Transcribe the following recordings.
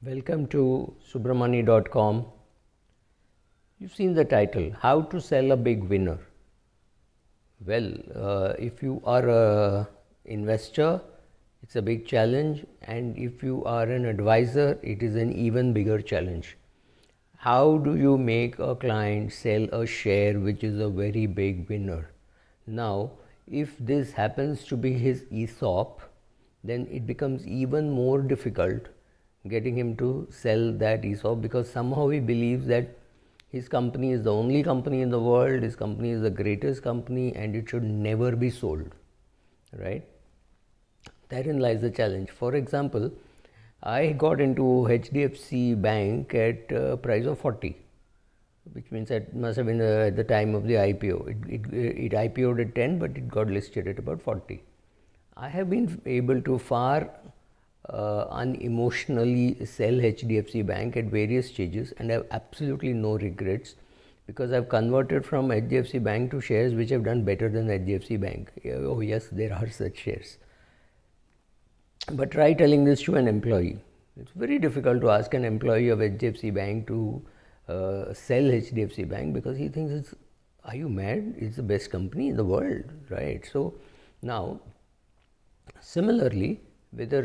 Welcome to subramani.com. You've seen the title, How to Sell a Big Winner. Well, if you are a investor, it's a big challenge, and if you are an advisor, it is an even bigger challenge. How do you make a client sell a share which is a very big winner? Now, if this happens to be his ESOP, then it becomes even more difficult getting him to sell that ESOP, because somehow he believes that his company is the only company in the world, his company is the greatest company, and it should never be sold, right? Therein lies the challenge. For example, I got into HDFC Bank at a price of 40, which means that must have been at the time of the IPO. It IPO'd at 10, but it got listed at about 40. I have been able to far unemotionally sell HDFC Bank at various stages, and I have absolutely no regrets, because I have converted from HDFC Bank to shares which have done better than HDFC Bank. Oh yes, there are such shares. But try telling this to an employee. It's very difficult to ask an employee of HDFC Bank to sell HDFC Bank, because he thinks it's, are you mad? It's the best company in the world, right? So now, similarly, whether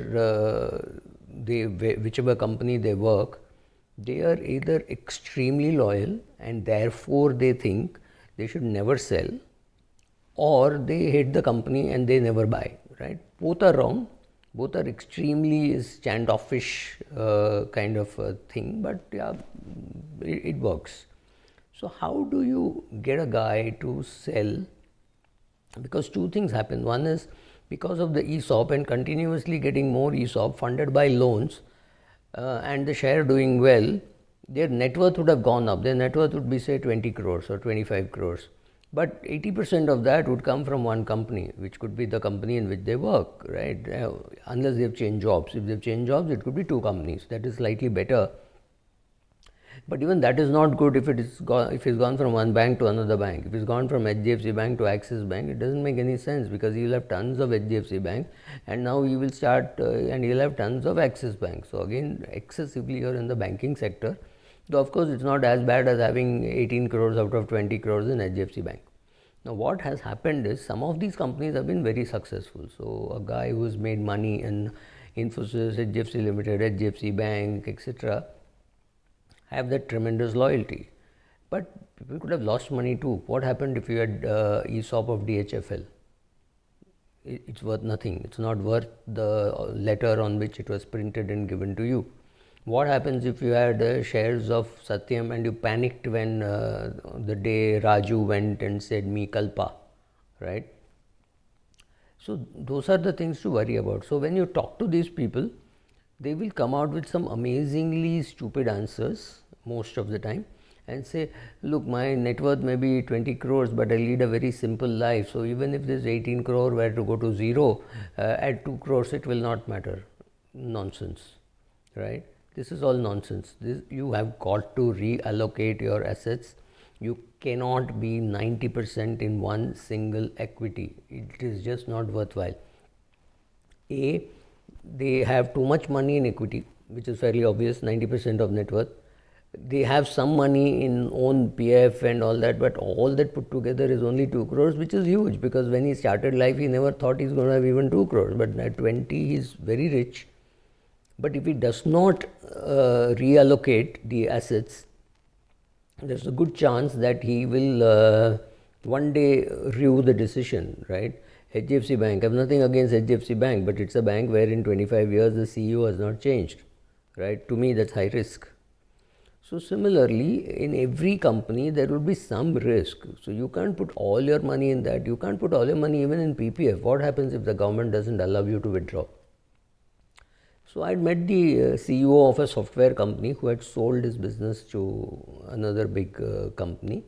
whichever company they work, they are either extremely loyal and therefore they think they should never sell, or they hate the company and they never buy, right? Both are wrong. Both are extremely standoffish kind of thing, but yeah, it works. So how do you get a guy to sell? Because two things happen. One is, because of the ESOP and continuously getting more ESOP funded by loans, and the share doing well, their net worth would have gone up. Their net worth would be, say, 20 crores or 25 crores. But 80% of that would come from one company, which could be the company in which they work, right? Unless they've changed jobs. If they've changed jobs, it could be two companies. That is slightly better. But even that is not good if it's gone from one bank to another bank. If it's gone from HDFC Bank to Axis Bank, it doesn't make any sense, because you'll have tons of HDFC Bank, and now you will start and you'll have tons of Axis Bank. So again, excessively you're in the banking sector. Though of course it's not as bad as having 18 crores out of 20 crores in HDFC Bank. Now what has happened is, some of these companies have been very successful. So a guy who's made money in Infosys, HDFC Limited, HDFC Bank, etc., have that tremendous loyalty. But people could have lost money too. What happened if you had ESOP of DHFL? It's worth nothing. It's not worth the letter on which it was printed and given to you. What happens if you had shares of Satyam and you panicked when the day Raju went and said, "Me kalpa," right? So those are the things to worry about. So when you talk to these people, they will come out with some amazingly stupid answers most of the time, and say, look, my net worth may be 20 crores, but I lead a very simple life. So even if this 18 crore were to go to zero, at 2 crores, it will not matter. Nonsense, right? This is all nonsense. You have got to reallocate your assets. You cannot be 90% in one single equity. It is just not worthwhile. They have too much money in equity, which is fairly obvious, 90% of net worth. They have some money in own PF and all that, but all that put together is only 2 crores, which is huge, because when he started life, he never thought he's going to have even 2 crores. But at 20, he's very rich. But if he does not reallocate the assets, there's a good chance that he will one day rue the decision, right? HDFC Bank, I have nothing against HDFC Bank, but it's a bank where in 25 years the CEO has not changed, right? To me, that's high risk. So similarly, in every company, there will be some risk. So you can't put all your money in that. You can't put all your money even in PPF. What happens if the government doesn't allow you to withdraw? So I had met the CEO of a software company who had sold his business to another big company,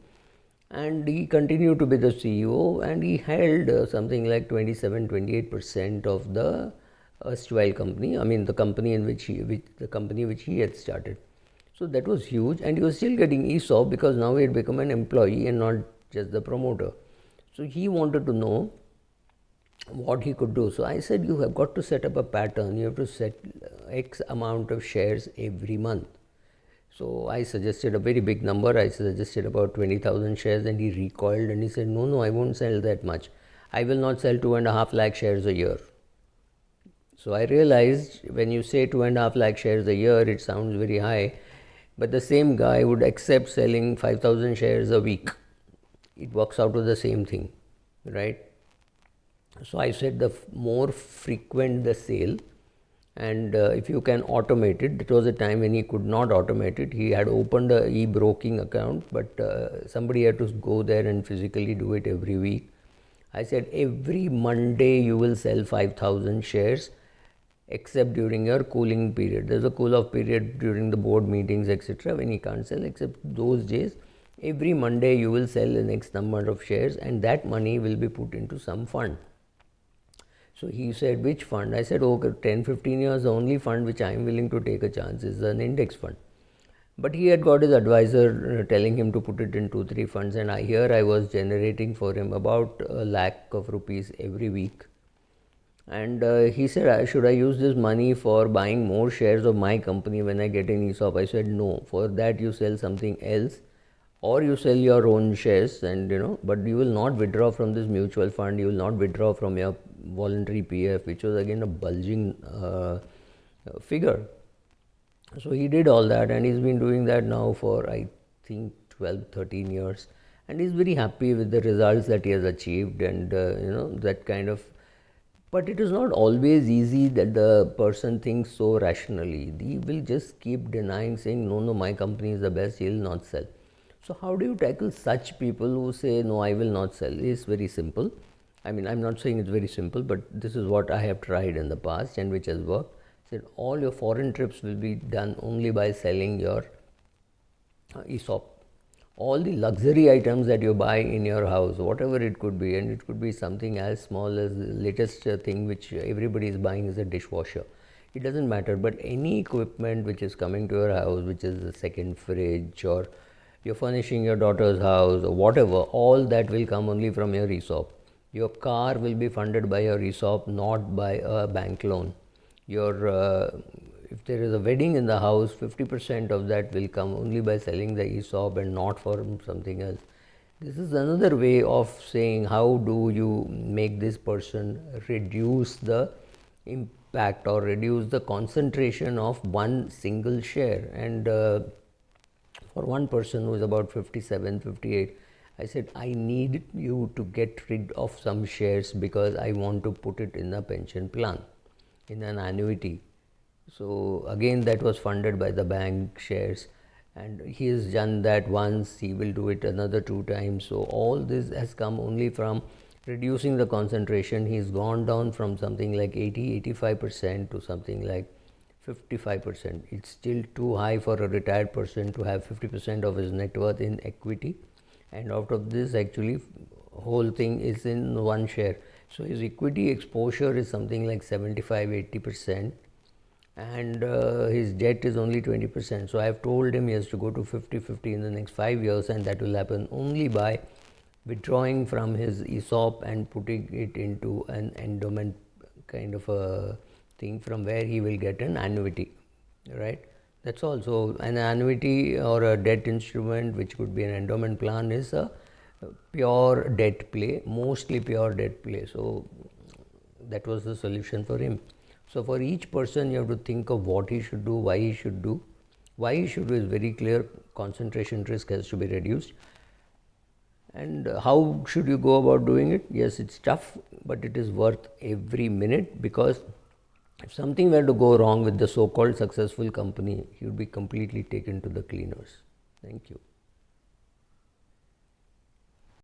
and he continued to be the CEO, and he held something like 27-28% of the erstwhile company. I mean, the company which he had started. So that was huge, and he was still getting ESOP, because now he had become an employee and not just the promoter. So he wanted to know what he could do. So I said, you have got to set up a pattern. You have to set X amount of shares every month. So I suggested a very big number. I suggested about 20,000 shares, and he recoiled and he said, no, no, I won't sell that much. I will not sell 2.5 lakh shares a year. So I realized when you say 2.5 lakh shares a year, it sounds very high, but the same guy would accept selling 5,000 shares a week. It works out to the same thing, right? So I said the more frequent the sale, and if you can automate it. It was a time when he could not automate it. He had opened a e-broking account, but somebody had to go there and physically do it every week. I said every Monday you will sell 5,000 shares, except during your cooling period. There's a cool off period during the board meetings, etc., when he can't sell. Except those days, every Monday you will sell the next number of shares, and that money will be put into some fund. So he said, which fund? I said, okay, 10-15 years, the only fund which I am willing to take a chance is an index fund. But he had got his advisor telling him to put it in 2-3 funds, and I was generating for him about a lakh of rupees every week. And he said, should I use this money for buying more shares of my company when I get an ESOP? I said, no, for that you sell something else, or you sell your own shares, and but you will not withdraw from this mutual fund. You will not withdraw from your voluntary PF, which was again a bulging figure. So he did all that, and he's been doing that now for I think 12-13 years, and he's very happy with the results that he has achieved, and that kind of. But it is not always easy that the person thinks so rationally. He will just keep denying, saying, no, my company is the best, he will not sell. So how do you tackle such people who say, no, I will not sell? It's very simple. I mean, I'm not saying it's very simple, but this is what I have tried in the past and which has worked. Said all your foreign trips will be done only by selling your ESOP. All the luxury items that you buy in your house, whatever it could be, and it could be something as small as the latest thing which everybody is buying is a dishwasher. It doesn't matter, but any equipment which is coming to your house, which is a second fridge, or you're furnishing your daughter's house or whatever, all that will come only from your ESOP. Your car will be funded by your ESOP, not by a bank loan. Your if there is a wedding in the house, 50% of that will come only by selling the ESOP and not for something else. This is another way of saying how do you make this person reduce the impact or reduce the concentration of one single share. And for one person who is about 57, 58, I said, I need you to get rid of some shares because I want to put it in a pension plan, in an annuity. So again, that was funded by the bank shares, and he has done that once. He will do it another 2 times. So all this has come only from reducing the concentration. He's gone down from something like 80-85% to something like 55%. It's still too high for a retired person to have 50% of his net worth in equity, and out of this, actually, whole thing is in one share. So his equity exposure is something like 75-80%. And his debt is only 20%. So I have told him he has to go to 50-50 in the next 5 years, and that will happen only by withdrawing from his ESOP and putting it into an endowment kind of a thing from where he will get an annuity, right? That's all. So an annuity or a debt instrument, which could be an endowment plan, is a pure debt play, mostly pure debt play. So that was the solution for him. So for each person, you have to think of what he should do, why he should do. Why he should do is very clear. Concentration risk has to be reduced. And how should you go about doing it? Yes, it's tough, but it is worth every minute, because if something were to go wrong with the so-called successful company, he would be completely taken to the cleaners. Thank you.